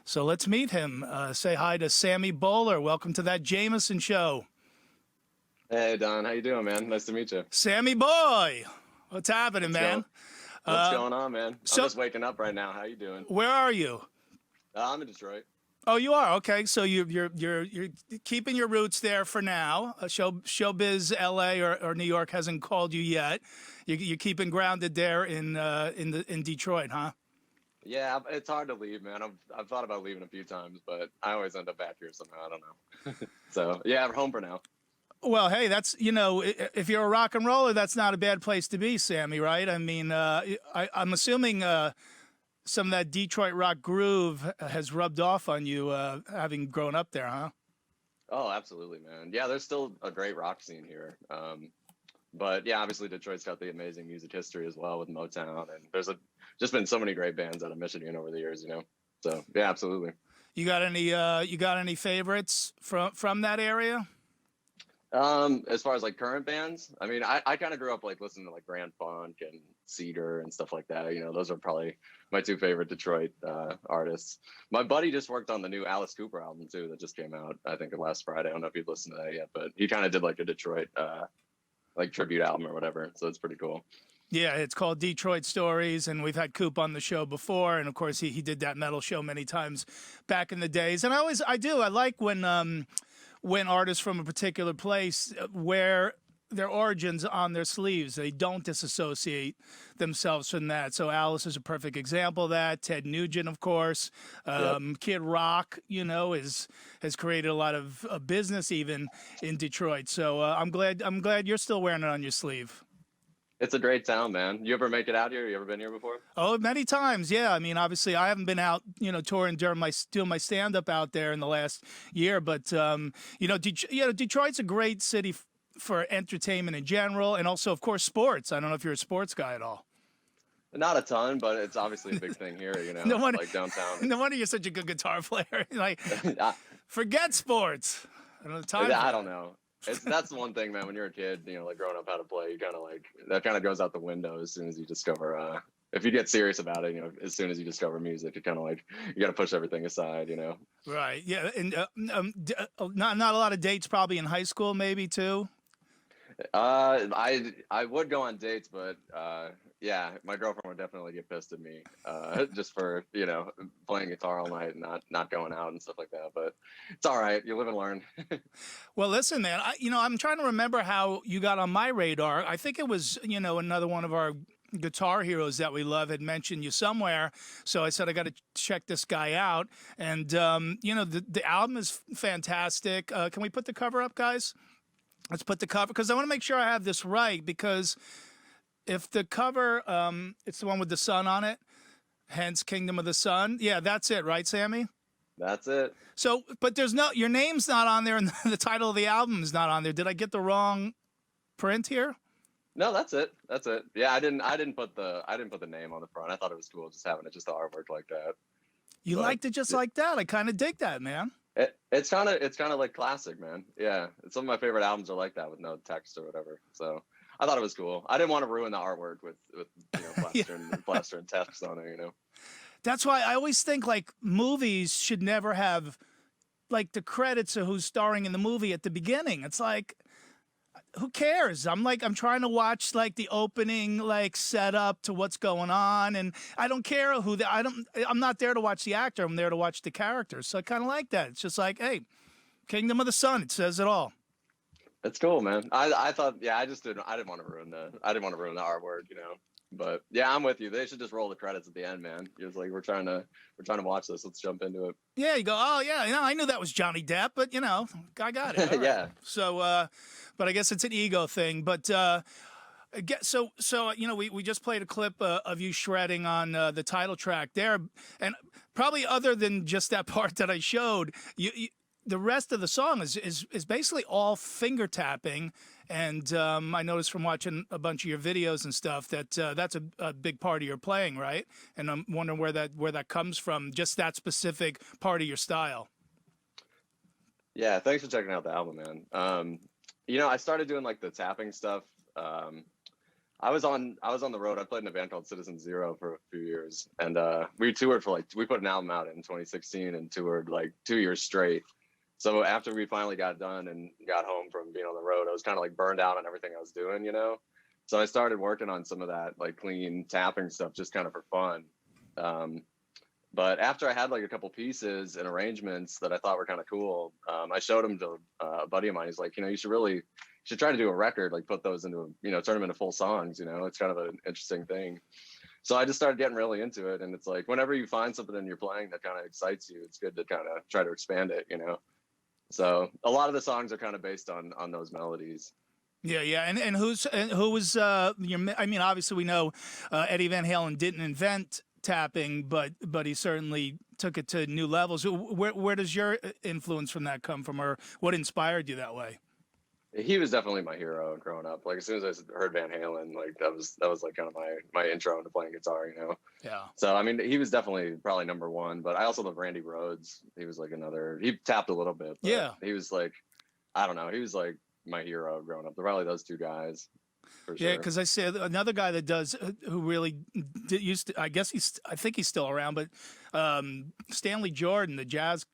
So let's meet him. Say hi to Sammy Boller. Welcome to That Jamieson Show. Hey Don, how you doing, man? Nice to meet you. Sammy boy, what's happening, What's man? going What's going on, man? I'm So just waking up right now. How you doing? where are you? I'm in Detroit. Oh, you are okay. So you're keeping your roots there for now. Showbiz, L.A. or New York hasn't called you yet. You're keeping grounded there in Detroit, huh? Yeah, it's hard to leave, man. I've thought about leaving a few times, but I always end up back here somehow. I don't know. So yeah, I'm home for now. Well, hey, that's if you're a rock and roller, that's not a bad place to be, Sammy. Right? I mean, I'm assuming some of that Detroit rock groove has rubbed off on you, having grown up there, huh? Oh, absolutely, man. Yeah, there's still a great rock scene here. But yeah, obviously Detroit's got the amazing music history as well with Motown, and just been so many great bands out of Michigan over the years. So yeah, absolutely. You got any favorites from that area? As far as like current bands, I mean, I kind of grew up like listening to like Grand Funk and Cedar and stuff like that. Those are probably my two favorite Detroit artists. My buddy just worked on the new Alice Cooper album too that just came out, I think last Friday. I don't know if you've listened to that yet, but he kind of did like a Detroit like tribute album or whatever. So it's pretty cool. Yeah, it's called Detroit Stories, and we've had Coop on the show before, and of course he did that metal show many times back in the days. And I like when artists from a particular place wear their origins on their sleeves. They don't disassociate themselves from that. So Alice is a perfect example of that. Ted Nugent, of course. Yep. Kid Rock, has created a lot of business even in Detroit. So I'm glad you're still wearing it on your sleeve. It's a great town, man. You ever make it out here? You ever been here before? Oh, many times, yeah. I mean, obviously, I haven't been out, touring doing my stand up out there in the last year, but Detroit's a great city for entertainment in general, and also, of course, sports. I don't know if you're a sports guy at all. Not a ton, but it's obviously a big thing here. No wonder, like downtown. no wonder you're such a good guitar player. Like, I, forget sports. I don't have time. I don't know. That's the one thing, man. When you're a kid, like growing up how to play, you kind of like that kind of goes out the window as soon as you discover. If you get serious about it, as soon as you discover music, it kind of like you got to push everything aside. Right. Yeah. And not a lot of dates probably in high school, maybe too. I would go on dates, but yeah, my girlfriend would definitely get pissed at me just for playing guitar all night and not going out and stuff like that. But it's all right. You live and learn. Well, listen, man. I'm trying to remember how you got on my radar. I think it was another one of our guitar heroes that we love had mentioned you somewhere. So I said I got to check this guy out. And the album is fantastic. Can we put the cover up, guys? Let's put the cover, because I want to make sure I have this right, because if the cover, it's the one with the sun on it, hence Kingdom of the Sun. Yeah, that's it, right, Sammy? That's it. So, but your name's not on there, and the title of the album is not on there. Did I get the wrong print here? No, that's it. That's it. Yeah, I didn't put the name on the front. I thought it was cool just having it just the artwork like that. You liked it just like that. I kind of dig that, man. It's kind of like classic, man. Yeah, some of my favorite albums are like that with no text or whatever. So I thought it was cool. I didn't want to ruin the artwork with plaster and plaster and text on it. That's why I always think like movies should never have like the credits of who's starring in the movie at the beginning. It's like, who cares? I'm trying to watch like the opening, like setup to what's going on, and I don't care I'm not there to watch the actor. I'm there to watch the characters. So I kind of like that. It's just like, hey, Kingdom of the Sun. It says it all. It's cool, man. I thought, yeah, I didn't want to ruin the artwork, But yeah, I'm with you. They should just roll the credits at the end, man. It's like we're trying to watch this. Let's jump into it. Yeah, you go. Oh yeah, I knew that was Johnny Depp, but I got it. Yeah. Right. So, but I guess it's an ego thing. But so we just played a clip of you shredding on the title track there, and probably other than just that part that I showed, the rest of the song is basically all finger tapping, and I noticed from watching a bunch of your videos and stuff that that's a big part of your playing, right? And I'm wondering where that comes from, just that specific part of your style. Yeah, thanks for checking out the album, man. I started doing like the tapping stuff. I was on the road. I played in a band called Citizen Zero for a few years, and we toured for like we put an album out in 2016 and toured like 2 years straight. So after we finally got done and got home from being on the road, I was kind of like burned out on everything I was doing, you know. So I started working on some of that like clean tapping stuff, just kind of for fun. But after I had like a couple pieces and arrangements that I thought were kind of cool, I showed them to a buddy of mine. He's like, you know, you should try to do a record, like put those into, you know, turn them into full songs, you know, it's kind of an interesting thing. So I just started getting really into it. And it's like, whenever you find something in your playing that kind of excites you, it's good to kind of try to expand it, you know? So a lot of the songs are kind of based on those melodies. Yeah, yeah, and who was your? I mean, obviously we know Eddie Van Halen didn't invent tapping, but he certainly took it to new levels. Where does your influence from that come from, or what inspired you that way? He was definitely my hero growing up. Like as soon as I heard Van Halen, like that was like kind of my intro into playing guitar, you know. Yeah. So I mean, he was definitely probably number one. But I also love Randy Rhoads. He was like another. He tapped a little bit. But Yeah. He was like, I don't know. He was like my hero growing up. They're probably those two guys. For Yeah, sure. because I said another guy that does who really used to. I guess I think he's still around, but Stanley Jordan, the jazz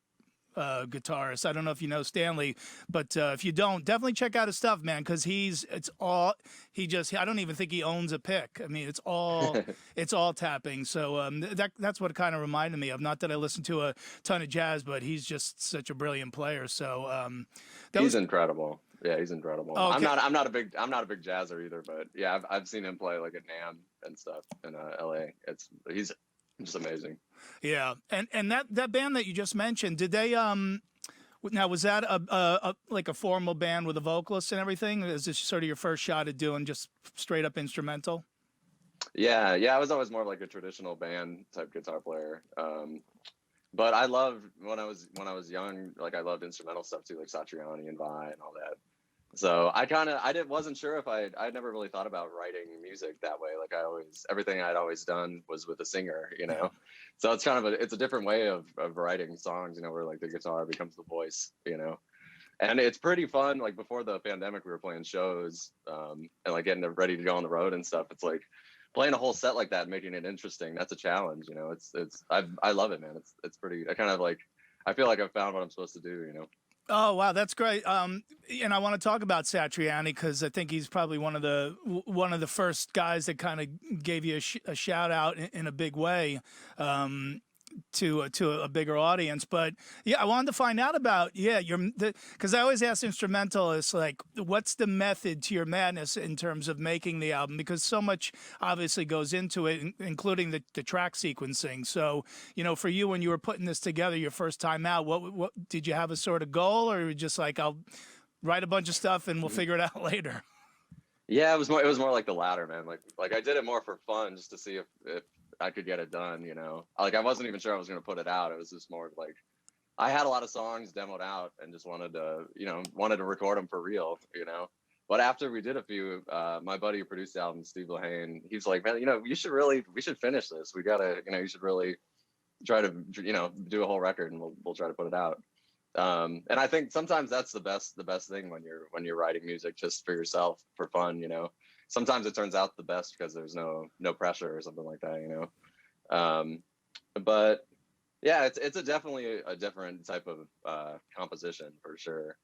guitarist. I don't know if you know Stanley, but if you don't, definitely check out his stuff, man. Because I don't even think he owns a pick. I mean, it's all tapping. So that's what it kind of reminded me of. Not that I listen to a ton of jazz, but he's just such a brilliant player. So he's incredible. Yeah, he's incredible. Oh, okay. I'm not a big jazzer either, but yeah, I've seen him play like at NAMM and stuff in LA. He's just amazing. Yeah, and that band that you just mentioned, did they now was that a like a formal band with a vocalist and everything? Is this sort of your first shot at doing just straight up instrumental? Yeah, I was always more of like a traditional band type guitar player. But I loved when I was young, like I loved instrumental stuff too, like Satriani and Vi and all that. So wasn't sure if I never really thought about writing music that way. Like everything I'd always done was with a singer, you know? So it's kind of it's a different way of writing songs, you know, where like the guitar becomes the voice, you know? And it's pretty fun. Like before the pandemic, we were playing shows and like getting ready to go on the road and stuff. It's like playing a whole set like that, making it interesting. That's a challenge, you know? I love it, man. It's pretty, I feel like I've found what I'm supposed to do, you know? Oh wow, that's great. And I want to talk about Satriani because I think he's probably one of the first guys that kind of gave you a shout out in a big way to a bigger audience. But yeah, I wanted to find out about because I always ask instrumentalists like, what's the method to your madness in terms of making the album? Because so much obviously goes into it, including the track sequencing. So you know, for you when you were putting this together your first time out, what did you have a sort of goal, or were you just like, I'll write a bunch of stuff and we'll figure it out later? Yeah, it was more like the latter, man. Like I did it more for fun, just to see if I could get it done, you know. Like I wasn't even sure I was going to put it out. It was just more like I had a lot of songs demoed out and just wanted to record them for real, you know. But after we did a few, my buddy who produced the album, Steve Lehane, he's like, man, you know, we should finish this. We gotta, you know, you should really try to, you know, do a whole record and we'll try to put it out. And I think sometimes that's the best thing when you're writing music just for yourself for fun, you know. Sometimes it turns out the best because there's no pressure or something like that, you know. But yeah, it's definitely a different type of composition for sure.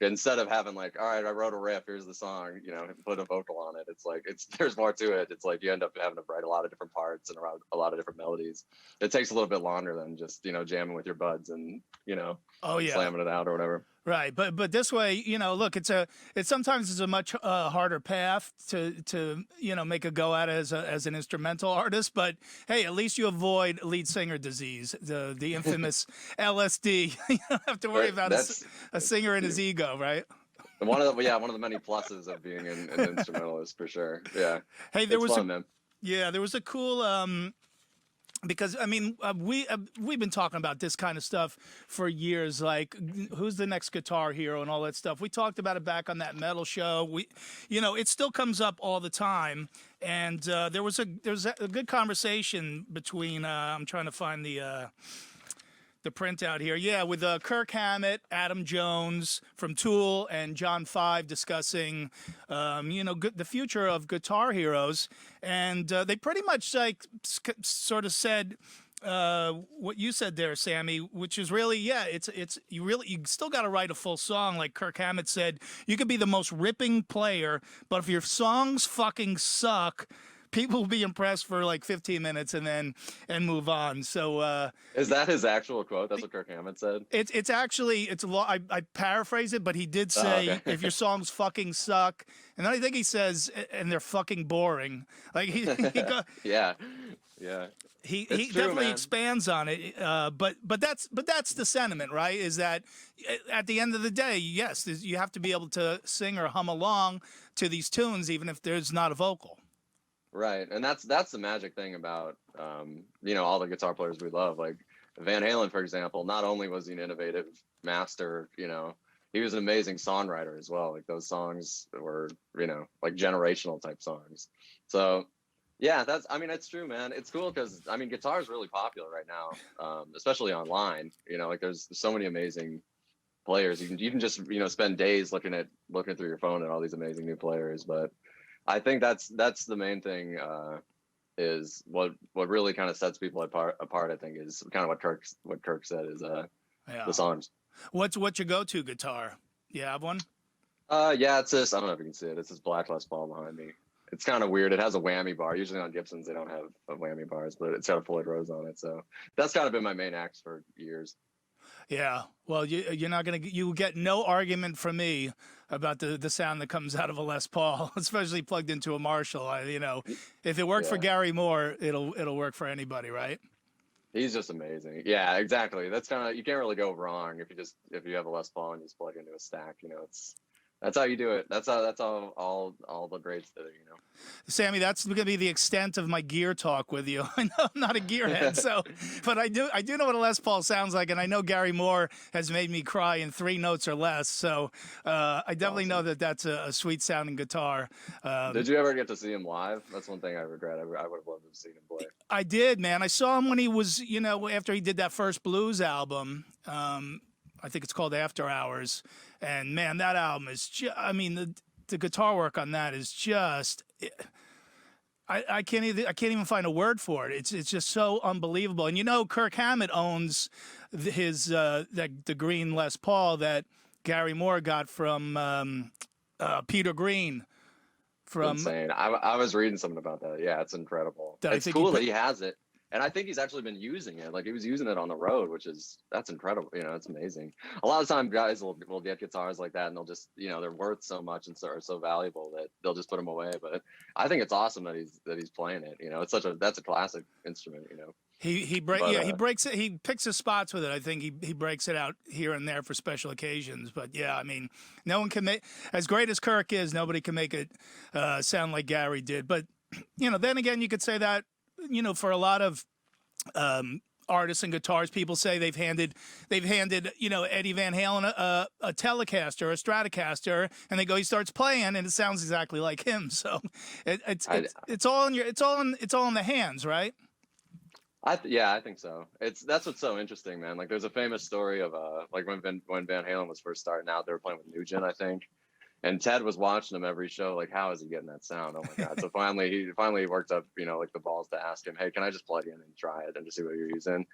Instead of having like, all right, I wrote a riff, here's the song, you know, put a vocal on it. It's like there's more to it. It's like you end up having to write a lot of different parts and a lot of different melodies. It takes a little bit longer than just, you know, jamming with your buds and, you know, slamming it out or whatever. Right, but this way, you know, look, it's sometimes a much harder path to you know, make a go at it as an instrumental artist. But hey, at least you avoid lead singer disease, the infamous LSD. You don't have to worry about a singer and his ego, right? One of the many pluses of being an instrumentalist for sure. Yeah. Hey, there was a cool. Because I mean, we've been talking about this kind of stuff for years. Like, who's the next guitar hero and all that stuff. We talked about it back on that metal show. It still comes up all the time. And there was a good conversation between. I'm trying to find the the printout here. Yeah, with Kirk Hammett, Adam Jones from Tool, and John Five discussing, the future of Guitar Heroes, and they pretty much like sort of said what you said there, Sammy, which is really, it's you still got to write a full song. Like Kirk Hammett said, you could be the most ripping player, but if your songs fucking suck, people will be impressed for like 15 minutes and move on. So is that his actual quote? That's what Kirk Hammett said. it's actually I paraphrase it, but he did Oh, say okay. if your songs fucking suck, and then I think he says and they're fucking boring. Like he Yeah, yeah. he It's true, definitely man. expands on it. But that's the sentiment, right? Is that at the end of the day, yes, you have to be able to sing or hum along to these tunes, even if there's not a vocal. Right, and that's the magic thing about all the guitar players we love. Like Van Halen, for example, not only was he an innovative master, he was an amazing songwriter as well. Like those songs were, like generational type songs. So yeah, it's true, man. It's cool because guitar is really popular right now, especially online. Like there's so many amazing players. You can just spend days looking through your phone at all these amazing new players, but I think that's the main thing, is what really kind of sets people apart. I think is kind of what Kirk said is the songs. What's your go-to guitar? You have one? Yeah, it's this. I don't know if you can see it. It's this black Les Paul behind me. It's kind of weird. It has a whammy bar. Usually on Gibsons they don't have whammy bars, but it's got a Floyd Rose on it. So that's kind of been my main axe for years. Yeah. Well, you're not gonna you get no argument from me about the sound that comes out of a Les Paul, especially plugged into a Marshall. If it worked for Gary Moore, it'll work for anybody, right? He's just amazing. Yeah, exactly. That's kind of, you can't really go wrong if you have a Les Paul and you just plug into a stack. That's how you do it. That's how all the greats did it. Sammy, that's going to be the extent of my gear talk with you. I know I'm not a gearhead, but I do know what a Les Paul sounds like, and I know Gary Moore has made me cry in 3 notes or less. So I definitely know that's a sweet sounding guitar. Did you ever get to see him live? That's one thing I regret. I would have loved to have seen him play. I did, man. I saw him when he was, after he did that first blues album. I think it's called After Hours, and man, that album is the guitar work on that is just, I can't even find a word for it. It's just so unbelievable. And Kirk Hammett owns his the green Les Paul that Gary Moore got from Peter Green. Insane. I was reading something about that. Yeah, it's incredible. It's cool that he has it. And I think he's actually been using it. Like he was using it on the road, that's incredible. It's amazing. A lot of times guys will get guitars like that and they'll just, they're worth so much and are so valuable that they'll just put them away. But I think it's awesome that he's playing it. That's a classic instrument, He breaks it. He picks his spots with it. I think he breaks it out here and there for special occasions. But yeah, no one can make, as great as Kirk is, nobody can make it sound like Gary did. But then again, you could say that for a lot of artists and guitars, people say they've handed Eddie Van Halen a Telecaster or a Stratocaster, and they go, he starts playing and it sounds exactly like him. So it's all in the hands, right? I think so. That's what's so interesting, man. Like there's a famous story of like when Van Halen was first starting out, they were playing with Nugent, I think. And Ted was watching him every show, like, how is he getting that sound? Oh my God. So he finally worked up, like the balls to ask him, hey, can I just plug in and try it and just see what you're using?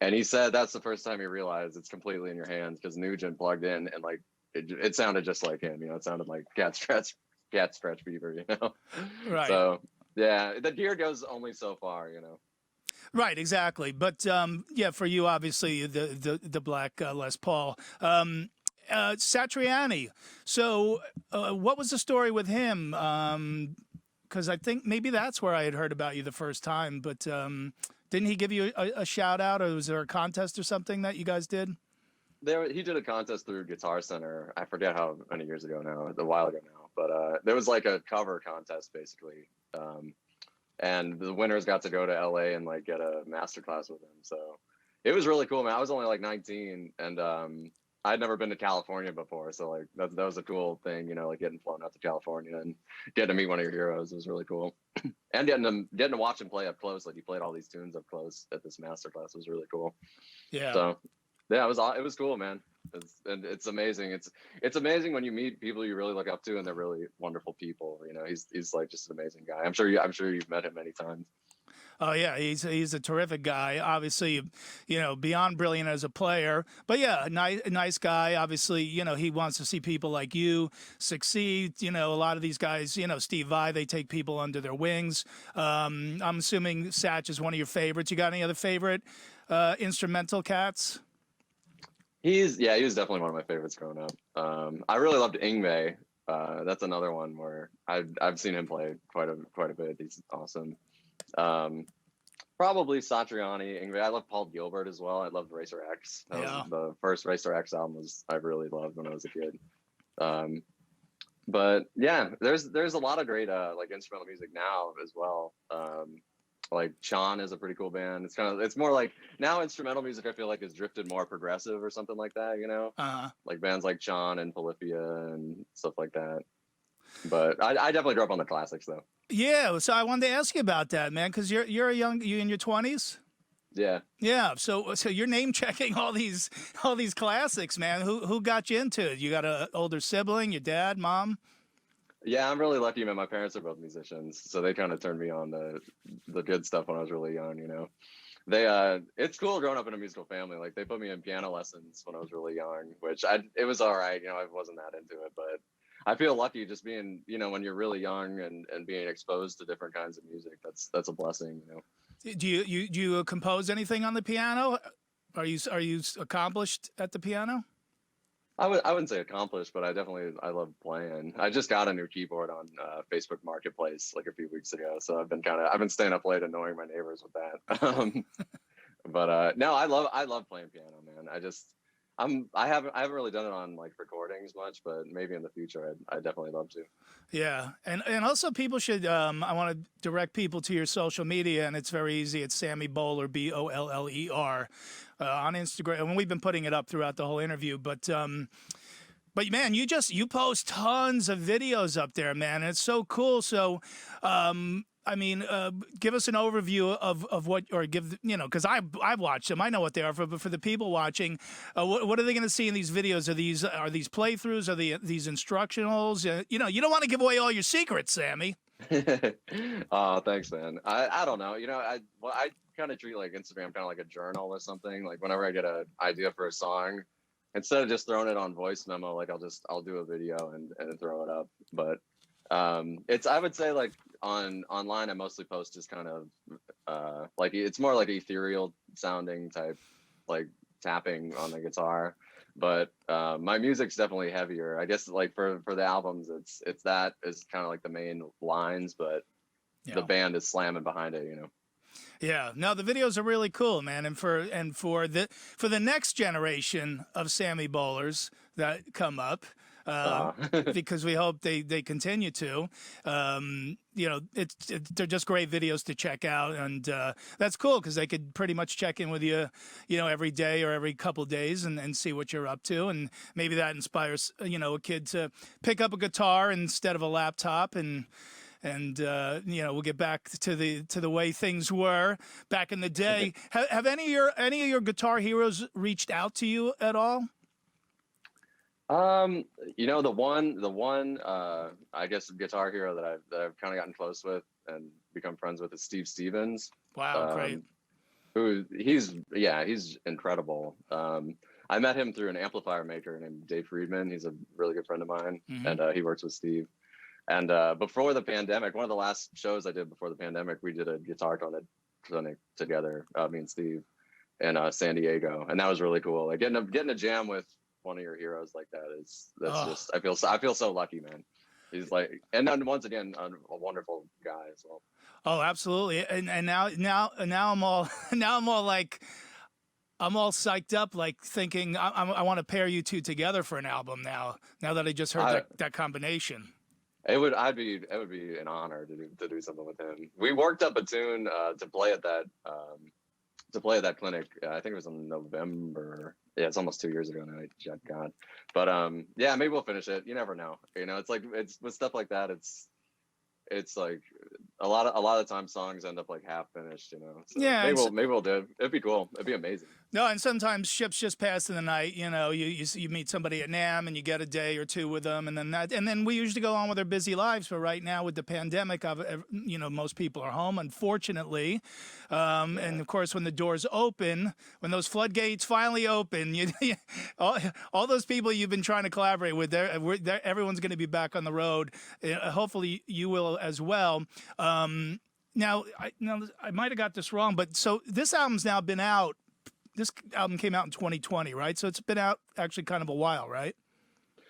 And he said that's the first time he realized it's completely in your hands because Nugent plugged in and like it sounded just like him, it sounded like cat scratch fever, Right. So yeah, the gear goes only so far, Right, exactly. But for you, obviously the black Les Paul. Satriani. So, what was the story with him? Because I think maybe that's where I had heard about you the first time. But didn't he give you a shout out, or was there a contest or something that you guys did? He did a contest through Guitar Center. I forget how many years ago now, a while ago now. But there was like a cover contest basically, and the winners got to go to LA and like get a masterclass with him. So it was really cool, man. I was only like 19, and I'd never been to California before, so like that was a cool thing, you know, like getting flown out to California and getting to meet one of your heroes was really cool. And getting to watch him play up close, like he played all these tunes up close at this masterclass was really cool. Yeah. So yeah, it was cool, man. And it's amazing. It's amazing when you meet people you really look up to and they're really wonderful people. You know, he's like just an amazing guy. I'm sure you've met him many times. Oh yeah, he's a terrific guy. Obviously, you know, beyond brilliant as a player, but yeah, nice guy. Obviously, you know, he wants to see people like you succeed. You know, a lot of these guys, you know, Steve Vai, they take people under their wings. I'm assuming Satch is one of your favorites. You got any other favorite instrumental cats? He was definitely one of my favorites growing up. I really loved Ingve. That's another one where I've seen him play quite a bit. He's awesome. Probably Satriani, Ingve. I love Paul Gilbert as well. I loved Racer X. That was the first Racer X album I really loved when I was a kid. But yeah, there's a lot of great like instrumental music now as well. Like Sean is a pretty cool band. It's more like now instrumental music I feel like has drifted more progressive or something like that, you know? Like bands like Sean and Polyphia and stuff like that. But I definitely grew up on the classics though. Yeah, so I wanted to ask you about that, man, because you in your 20s. Yeah. Yeah, so you're name checking all these classics, man. Who got you into it? You got an older sibling, your dad, mom? Yeah, I'm really lucky, man. My parents are both musicians, so they kind of turned me on the good stuff when I was really young, you know. It's cool growing up in a musical family. Like they put me in piano lessons when I was really young, which it was all right, you know, I wasn't that into it, but I feel lucky just being, you know, when you're really young and being exposed to different kinds of music. That's a blessing, you know. Do you compose anything on the piano? Are you accomplished at the piano? I wouldn't say accomplished, but I love playing. I just got a new keyboard on Facebook Marketplace like a few weeks ago, so I've been staying up late annoying my neighbors with that. But no, I love playing piano, man. I haven't really done it on like recordings much, but maybe in the future I definitely love to. Yeah, and also people should. I want to direct people to your social media, and it's very easy. It's Sammy Boller, Boller, on Instagram, and we've been putting it up throughout the whole interview. But man, you post tons of videos up there, man, and it's so cool. So. I mean, give us an overview of what, or give, you know, because I've watched them. I know what they are. But for the people watching, what are they going to see in these videos? Are these playthroughs? Are these instructionals? You know, you don't want to give away all your secrets, Sammy. Oh, thanks, man. I don't know. You know, I kind of treat like Instagram kind of like a journal or something. Like whenever I get an idea for a song, instead of just throwing it on voice memo, like I'll do a video and throw it up. But I would say like online I mostly post just kind of like it's more like ethereal sounding type, like tapping on the guitar. But my music's definitely heavier. I guess like for the albums it's that is kind of like the main lines, but the band is slamming behind it, you know. Yeah, no, the videos are really cool, man, and for the next generation of Sammy Bowlers that come up, because we hope they continue to. You know, they're just great videos to check out, and that's cool because they could pretty much check in with you, you know, every day or every couple days and see what you're up to, and maybe that inspires, you know, a kid to pick up a guitar instead of a laptop and you know, we'll get back to the way things were back in the day. Have any of your guitar heroes reached out to you at all? You know, the one I guess guitar hero that I've kind of gotten close with and become friends with is Steve Stevens. Wow, great. He's incredible. I met him through an amplifier maker named Dave Friedman. He's a really good friend of mine, and he works with Steve. And before the pandemic, one of the last shows I did before the pandemic, we did a guitar clinic together, me and Steve, in San Diego, and that was really cool. Like getting a jam with one of your heroes like just I feel so lucky, man. He's like, and then once again a wonderful guy as well. Oh, absolutely. And now I'm all like, I'm all psyched up, like thinking I want to pair you two together for an album now that I just heard that combination. It would be an honor to do something with him. We worked up a tune to play at that to play at that clinic. I think it was in November. Yeah, it's almost 2 years ago now. God. But yeah, maybe we'll finish it. You never know. You know, it's like it's with stuff like that. It's like a lot of times songs end up like half finished. You know, so Yeah, maybe we'll do it. It'd be cool. It'd be amazing. no, and sometimes ships just pass in the night. You know, you meet somebody at NAMM and you get a day or two with them, and then we usually go on with our busy lives. But right now with the pandemic, you know, most people are home, unfortunately. And of course, when the doors open, when those floodgates finally open, all those people you've been trying to collaborate with, everyone's going to be back on the road. Hopefully, you will as well. Now, I might have got this wrong, but so this album's now been out. This album came out in 2020, right? So it's been out actually kind of a while, right?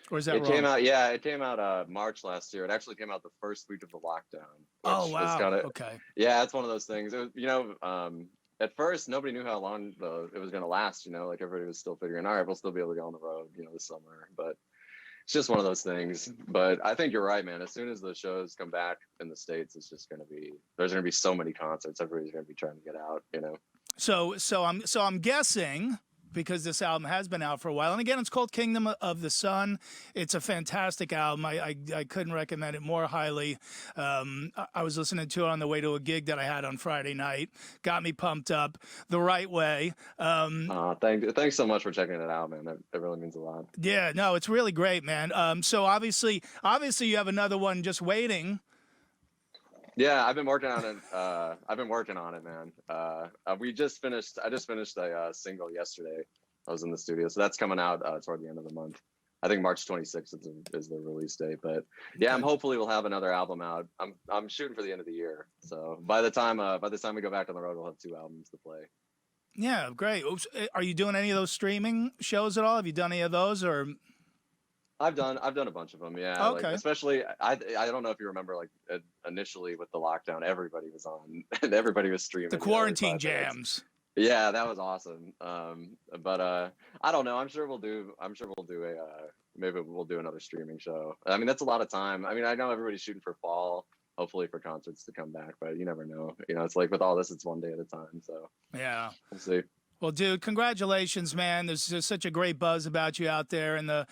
Or is that wrong? It came out March last year. It actually came out the first week of the lockdown. Oh, wow. Okay. Yeah, it's one of those things. It was, you know, at first nobody knew how long it was going to last. You know, like everybody was still figuring, all right, we'll still be able to go on the road, you know, this summer. But it's just one of those things. But I think you're right, man. As soon as the shows come back in the States, it's just going to be, there's going to be so many concerts. Everybody's going to be trying to get out, you know. So I'm guessing, because this album has been out for a while, and again, it's called Kingdom of the Sun. It's a fantastic album. I couldn't recommend it more highly. I was listening to it on the way to a gig that I had on Friday night. Got me pumped up the right way. Thanks so much for checking it out, man. That really means a lot. Yeah, no, it's really great, man. So obviously you have another one just waiting. Yeah, I've been working on it. Man. I just finished a single yesterday. I was in the studio, so that's coming out toward the end of the month. I think March 26th is the release date. But yeah, hopefully we'll have another album out. I'm shooting for the end of the year. So by the time we go back on the road, we'll have 2 albums to play. Yeah, great. Oops. Are you doing any of those streaming shows at all? Have you done any of those or? I've done a bunch of them, yeah. Okay. Like, especially, I don't know if you remember, like initially with the lockdown, everybody was on and everybody was streaming. The quarantine jams. Yeah, that was awesome. But I don't know. I'm sure we'll do maybe we'll do another streaming show. I mean, that's a lot of time. I mean, I know everybody's shooting for fall, hopefully for concerts to come back, but you never know. You know, it's like with all this, it's one day at a time. So yeah, we'll see. Well, dude, congratulations, man. There's just such a great buzz about you out there in the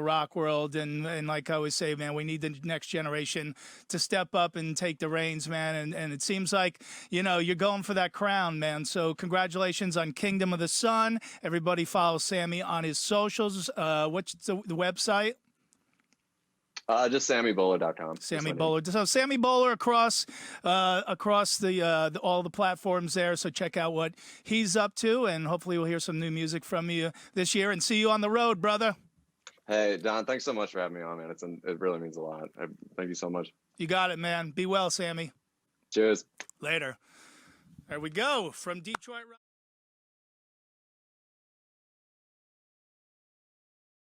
rock world, and like I always say, man, we need the next generation to step up and take the reins, man. And it seems like, you know, you're going for that crown, man. So congratulations on Kingdom of the Sun. Everybody follow Sammy on his socials. What's the website? Just SammyBoller.com. Sammy Boller. So Sammy Boller across all the platforms there. So check out what he's up to, and hopefully we'll hear some new music from you this year. And see you on the road, brother. Hey, Don, thanks so much for having me on, man. It really means a lot. Thank you so much. You got it, man. Be well, Sammy. Cheers. Later. There we go from Detroit.